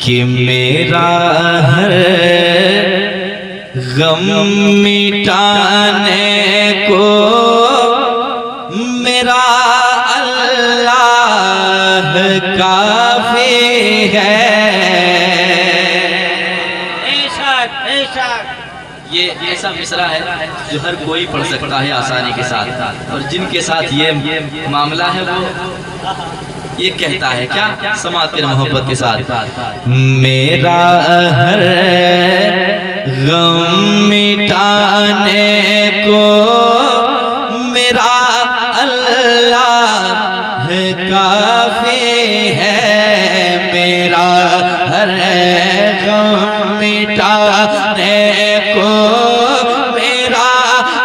کہ میرا ہر غم مٹانے کو میرا اللہ کافی ہے۔ یہ ایسا مصرع ہے جو ہر کوئی پڑھ سکتا ہے آسانی کے ساتھ، اور جن کے ساتھ یہ معاملہ ہے وہ یہ کہتا ہے کیا؟ سماعت کے محبت کے ساتھ، میرا ہر غم مٹانے کو میرا اللہ کافی ہے، میرا ہر غم مٹانے کو میرا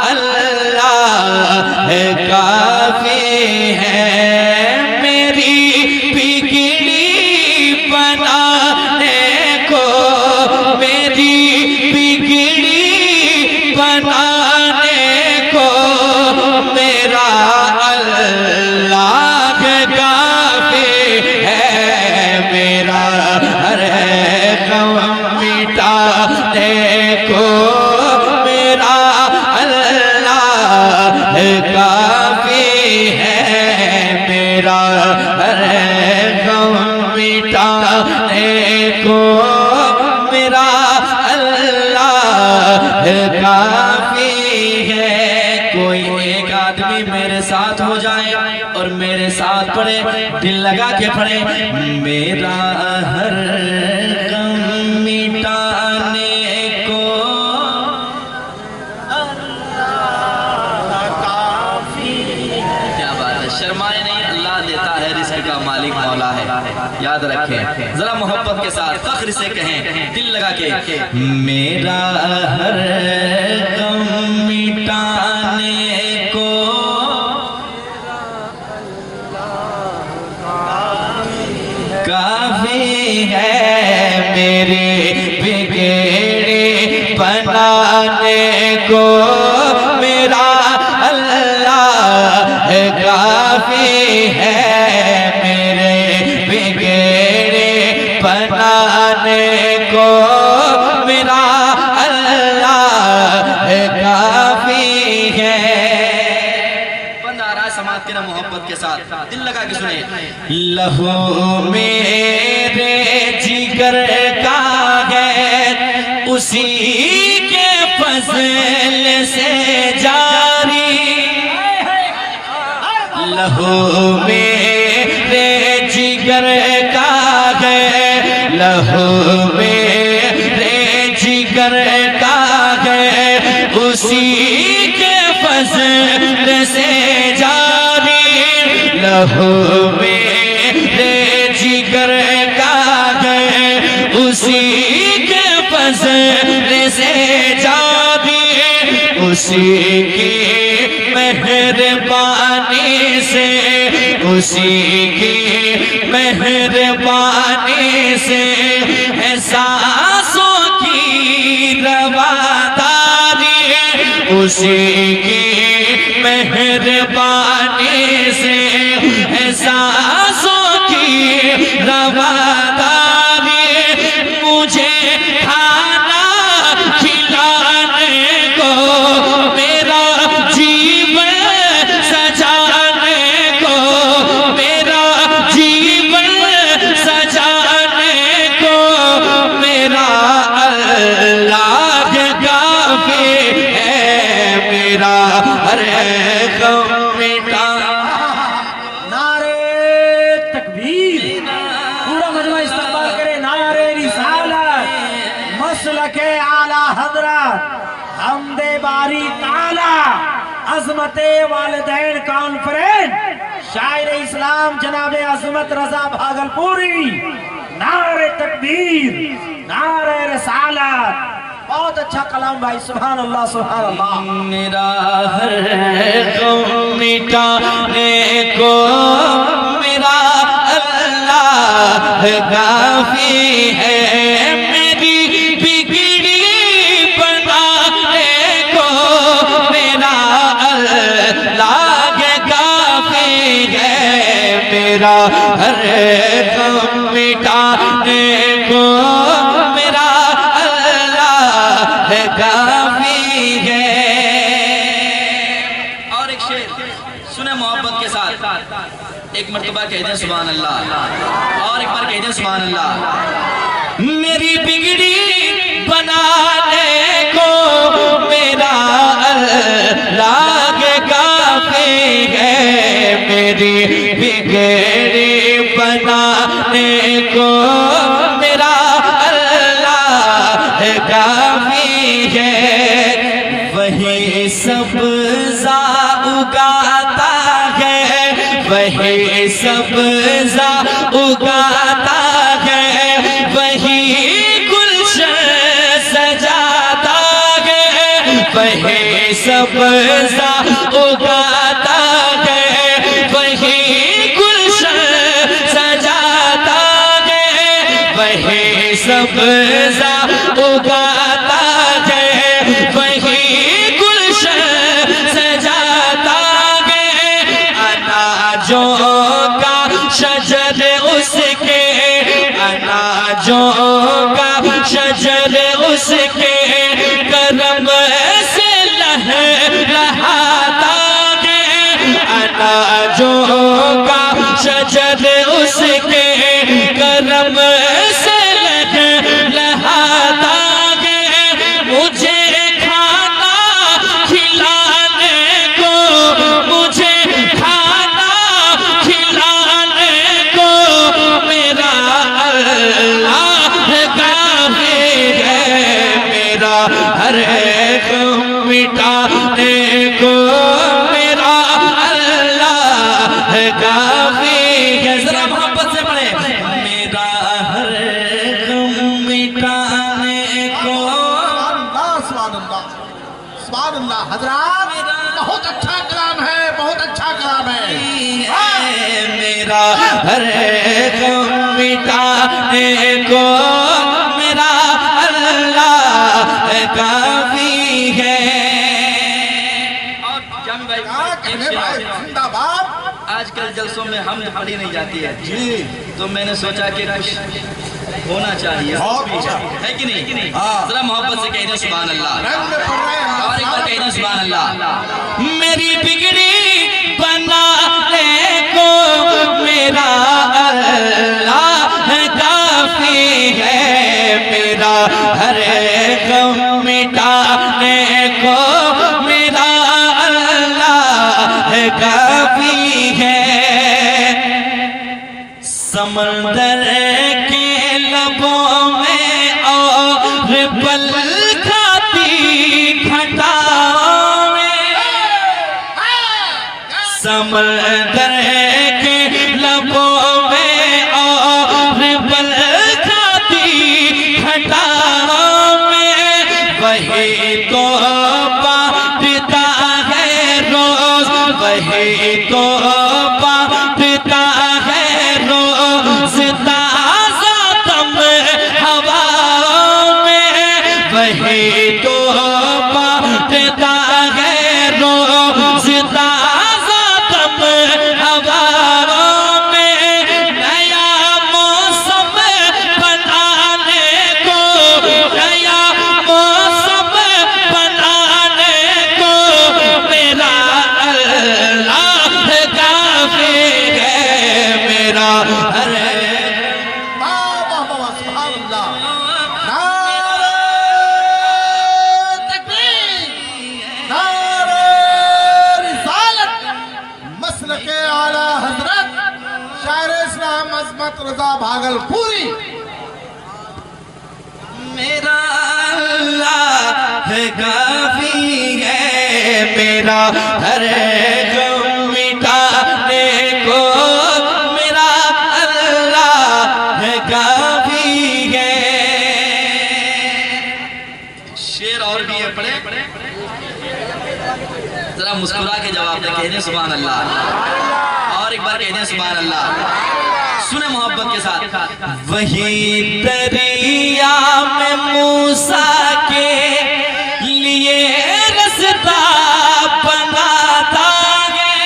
اللہ کافی ہے، میری بگڑی بنانے کو میری بگڑی بنانے کو میرا اللہ کافی ہے، میرا ہر غم مٹانے کو میرا اللہ کافی ہے، میرا ہر غم مٹانے کو میرا اللہ کافی ہے۔ کوئی ایک آدمی میرے ساتھ ہو جائے اور میرے ساتھ پڑھے، دل لگا کے پڑھے، میرا ہر غم مٹانے کو اللہ کافی ہے۔ کیا بات ہے، شرمائے نہیں، اللہ دیتا ہے، رزق کا مالک مولا ہے، یاد رکھیں، ذرا محبت کے ساتھ فخر سے کہیں، دل لگا کے، میرا ہر غم مٹانے کو کافی ہے، میرے بگڑے بنانے کو میرا اللہ کافی ہے، میرے بگڑے بنانے کو میرا اللہ کافی ہے۔ بند آ رہا ہے سماعت کے نا محبت کے ساتھ، دل لگا کے سنیں، لہو میرے جگر کا ہے اسی کے فضل سے جاری، لہو میرے جگر کا ہے، لہو میرے جگر کا ہے اسی کے فضل سے جاری، لہو میرے جگر کا ہے اسی کے فضل سے جاری، اسی کی مہربانی سے، اسی کی مہربانی سے احساسوں کی رواداری، اسی کی مہربانی سے احساسوں کی رواداری، مجھے کھانا کھلانے کو میرا جیون سجانے کو میرا جیون سجانے کو میرا اللہ کافی ہے، میرا ہر غم مٹا۔ نعرے تکبیر، پورا مجمع استقبال کرے، نعرے رسالت، مسلک اعلی حضرت، حمد باری تعالی، عظمت والدین کانفرنس، شاعر اسلام جناب عظمت رضا بھاگلپوری، نعرے تکبیر، نعرے رسالت۔ بہت اچھا کلام بھائی، سبحان اللہ سبحان اللہ۔ میرا ہر غم مٹانے کو میرا اللہ کافی ہے، میری بگڑی بنانے کو میرا اللہ کافی ہے، میرا ہر غم مٹانے کو ہے کافی ہے۔ اور ایک شعر سنیں محبت کے ساتھ، ایک مرتبہ کہہ دیں سبحان اللہ، اور ایک بار کہہ دیں سبحان اللہ۔ میری بگڑی بنانے کو میرا اللہ کافی ہے، میری بگڑی بنانے کو میرا اللہ کافی ہے۔ وہی سبزہ اگاتا ہے، وہی سبزہ اگاتا ہے، وہی گلشن سجاتا ہے، وہی سبزہ اگاتا ہے، وہی گلشن سجاتا ہے، وہی سبزہ اگاتا ہے، وہی گلشن سجاتا ہے۔ اناجوں کا شجر اس کے، اناجوں کا شجر اس کے کرم سے لہراتا ہے، اناجوں کا شجر اس کے کرم سے لہراتا ہے۔ مجھے کھانا کھلانے کو، مجھے کھانا کھلانے کو میرا اللہ کافی ہے، میرا ہر غم مٹانے کو میرا اللہ کافی ہے۔ ذرا محبت سے پڑھیں، میرا ہر غم مٹانے کو۔ سبحان اللہ، سبحان اللہ حضرات، بہت اچھا کلام ہے، بہت اچھا کلام ہے۔ میرا ہر غم مٹانے کو میرا اللہ کافی ہے۔ اور جامی بھائی کیا کہنے بھائی، زندہ باد۔ آج کل جلسوں میں ہم پڑھی نہیں جاتی ہے جی، تو میں نے سوچا کہ کچھ ہونا چاہیے، بہت اچھا ہے کہ نہیں؟ ہاں۔ ذرا محبت سے کہہ دیں سبحان اللہ، رنگ میں پڑھ رہے ہیں اور ایک بار کہہ دیں سبحان اللہ۔ میری بگڑی بنانے کو میرا اللہ کافی ہے، میرا ہر غم مٹانے کو میرا اللہ کافی ہے۔ سمندر کے لبوں میں اور پل کھاتی گھٹاؤں میں، سمندر کے لبوں میں اور پل کھاتی گھٹاؤں میں، وہی تو بانٹتا ہے روز، وہی تو بانٹتا ہے روز تازہ دم ہواؤں میں، وہی تو بانٹتا ہے روز تازہ دم ہواؤں میں۔ نیا موسم بنانے کو، نیا موسم بنانے کو میرا اللہ کافی ہے، میرا ہر واہ واہ واہ، سبحان اللہ۔ نعرہ تکبیر، نعرہ رسالت، مسلک اعلی حضرت شاعر اسلام عظمت رضا بھاگل پوری۔ میرا اللہ کافی ہے، میرا ہر غم مٹانے کو میرا اللہ کافی ہے۔ شعر اور بھی ہے، پڑھیں ذرا مسکرا کے جواب دیں، کہہ دیں سبحان اللہ، اور ایک بار کہہ دیں سبحان اللہ۔ سنیں محبت کے ساتھ، وہی دریا میں موسیٰ کے لیے رستہ بناتا ہے،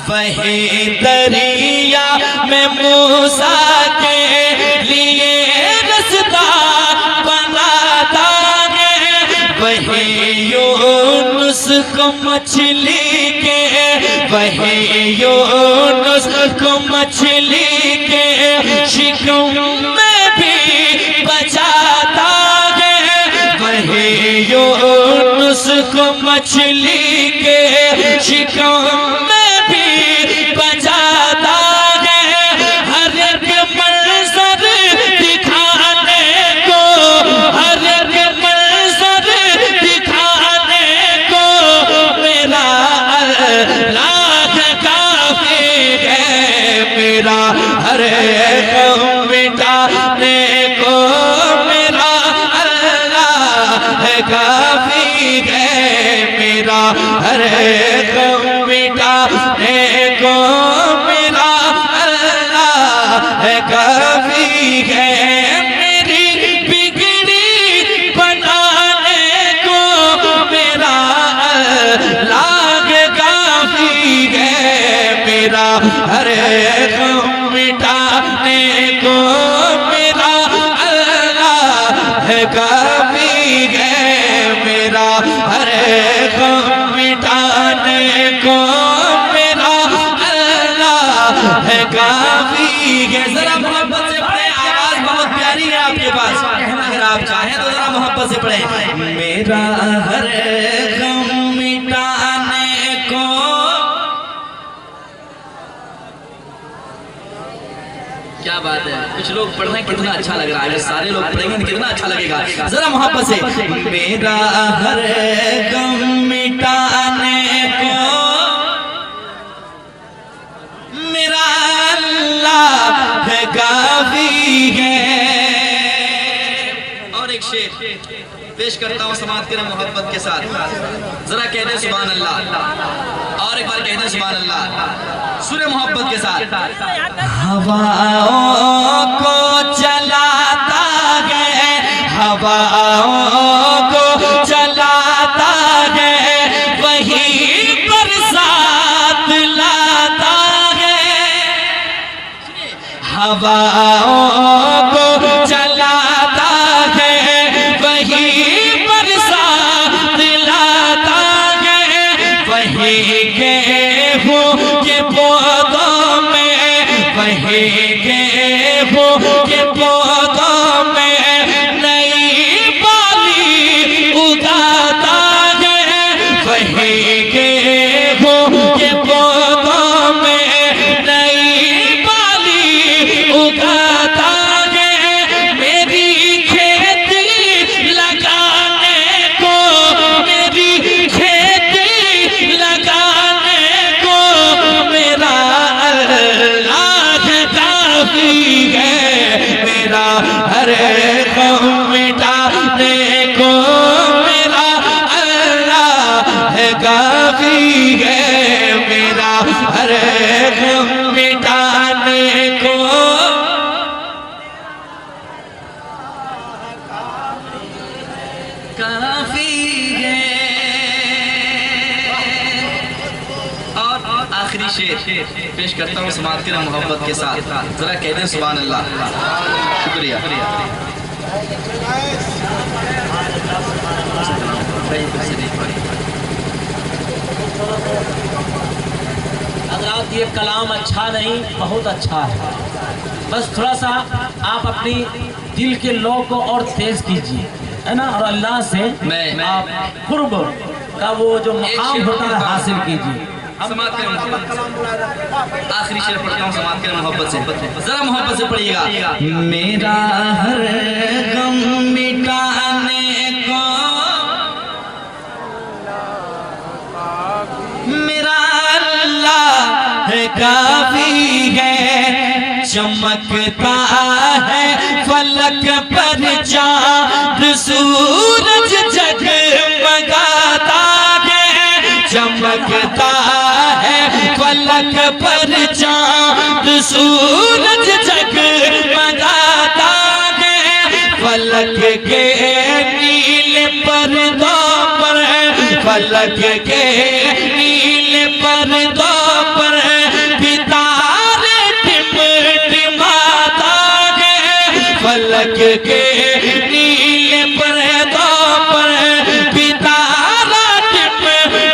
وہی دریا میں موسیٰ کے لیے رستہ بناتا کو مچھلی کے وہی یونس کو مچھلی کے شکم میں بھی بچاتا ہے وہی یونس کو مچھلی کے شکم میں بھی بچاتا ہے ہر ایک منظر دکھانے کو ہر ایک منظر دکھانے کو میرا اللہ کافی ہے میرا ہر غم مٹانے کو میرا اللہ کافی ہے میرا ہر غم مٹانے کو میرا اللہ کافی ہے میری بگڑی بنانے کو میرا اللہ کافی ہے میرا ہر غم مٹانے کو میرا اللہ کافی ہے میرا ہر غم مٹانے کو میرا اللہ کافی ہے ذرا محبت سے پڑھیں آواز بہت پیاری ہے آپ کے پاس اگر آپ چاہیں تو ذرا محبت سے پڑھیں میرا ہر غم مٹانے کو کیا بات ہے کچھ لوگ پڑھ رہے ہیں کتنا اچھا لگ رہا ہے اگر سارے لوگ پڑھیں گے تو کتنا اچھا لگے گا ذرا محبت سے میرا ہر غم مٹانے کو میرا اللہ کافی ہے اور ایک شعر پیش کرتا ہوں سماعت کریں محبت کے ساتھ ذرا کہہ دیں سبحان اللہ اور ایک بار کہہ دیں سبحان اللہ سورہ محبت کے ساتھ ہواؤں کو چلاتا ہے ہواؤں کو چلاتا ہے وہی برسات لاتا ہے ہواؤں کو چلاتا ہے وہی برسات لاتا ہے وہی گیہوں کے پودوں میں وہی گیہوں کے پودوں میں نئی بالی اگاتا ہے وہی گیہوں کے پودوں میں نئی بالی اگاتا ہے میری کھیتی لگانے کو میری کھیتی لگانے کو میرا اللہ کافی ہے میرا ہر غم مٹانے کو میرا اللہ کافی ہے میرا ہر غم مٹانے کو کافی ہے اور آخری شعر پیش کرتا ہوں سماعت کریں محبت کے ساتھ ذرا کہہ دیں سبحان اللہ شکریہ حضرات یہ کلام اچھا نہیں بہت اچھا ہے بس تھوڑا سا آپ اپنی دل کے لو کو اور تیز کیجیے ہے نا اور اللہ سے آپ قرب کا وہ جو مقام ہوتا ہے حاصل کیجیے سماعت کریں محبت آخری شعر پڑھتا ہوں سماعت کریں محبت سے ذرا محبت سے پڑھیے گا میرا ہر غم مٹانے کو میرا اللہ کافی ہے چمکتا ہے فلک پر چاند سورج جگمگاتا ہے چمکتا ہے فلک پر چاند سورج جگمگاتا ہے فلک کے نیلے پردوں پر فلک کے نیلے پردوں پر ستارے ٹمٹماتا ہے فلک کے نیلے پردوں پر ستارہ ٹمٹماتا